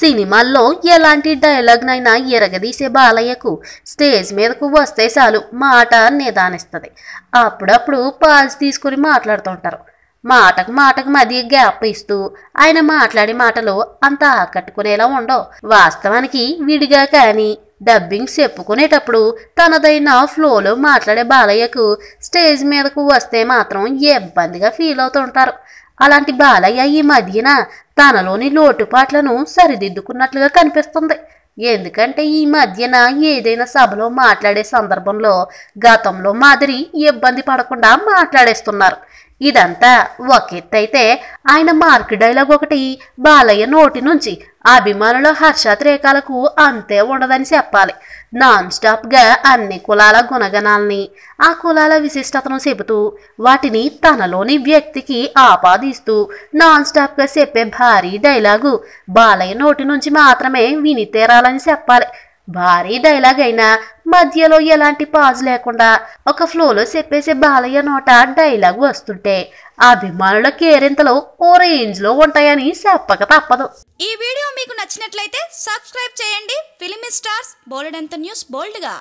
సినిమాల్లో ఎలాంటి డైలాగ్నైనా ఎరగదీసే బాలయ్యకు స్టేజ్ మీదకు వస్తే చాలు మాట నిదానిస్తుంది. అప్పుడప్పుడు పాజ్ తీసుకుని మాట్లాడుతుంటారు. మాటకు మధ్య గ్యాప్ ఇస్తూ ఆయన మాట్లాడే మాటలు అంత ఆకట్టుకునేలా ఉండవు. వాస్తవానికి విడిగా కానీ డబ్బింగ్ చెప్పుకునేటప్పుడు తనదైన ఫ్లోలో మాట్లాడే బాలయ్యకు స్టేజ్ మీదకు వస్తే మాత్రం ఇబ్బందిగా ఫీల్ అవుతుంటారు. అలాంటి బాలయ్య ఈ మధ్యన తనలోని లోటుపాట్లను సరిదిద్దుకున్నట్లుగా కనిపిస్తుంది. ఎందుకంటే ఈ మధ్యన ఏదైనా సభలో మాట్లాడే సందర్భంలో గతంలో మాదిరి ఇబ్బంది పడకుండా మాట్లాడేస్తున్నారు. ఇదంతా ఒక ఎత్తైతే ఆయన మార్క్ డైలాగ్ ఒకటి బాలయ్య నోటి నుంచి అభిమానుల హర్షాతిరేకాలకు అంతే ఉండదని చెప్పాలి. నాన్ స్టాప్ గా అన్ని కులాల గుణగణాలని, ఆ కులాల విశిష్టతను చెబుతూ వాటిని తనలోని వ్యక్తికి ఆపాదిస్తూ నాన్ స్టాప్ గా చెప్పే భారీ డైలాగు బాలయ్య నోటి నుంచి మాత్రమే విని తీరాలని చెప్పాలి. భారీ డైలాగ్ అయినా మధ్యలో ఎలాంటి పాజ్ లేకుండా ఒక ఫ్లోలో చెప్పేసే బాలయ్య నోట డైలాగ్ వస్తుంటే అభిమానుల కేరింతలు ఓ రేంజ్ లో ఉంటాయని చెప్పక తప్పదు. ఈ వీడియో మీకు నచ్చినట్లయితే సబ్స్క్రైబ్ చేయండి. ఫిలిమి స్టార్స్ బోల్డ్ అంత న్యూస్ బోల్డ్ గా.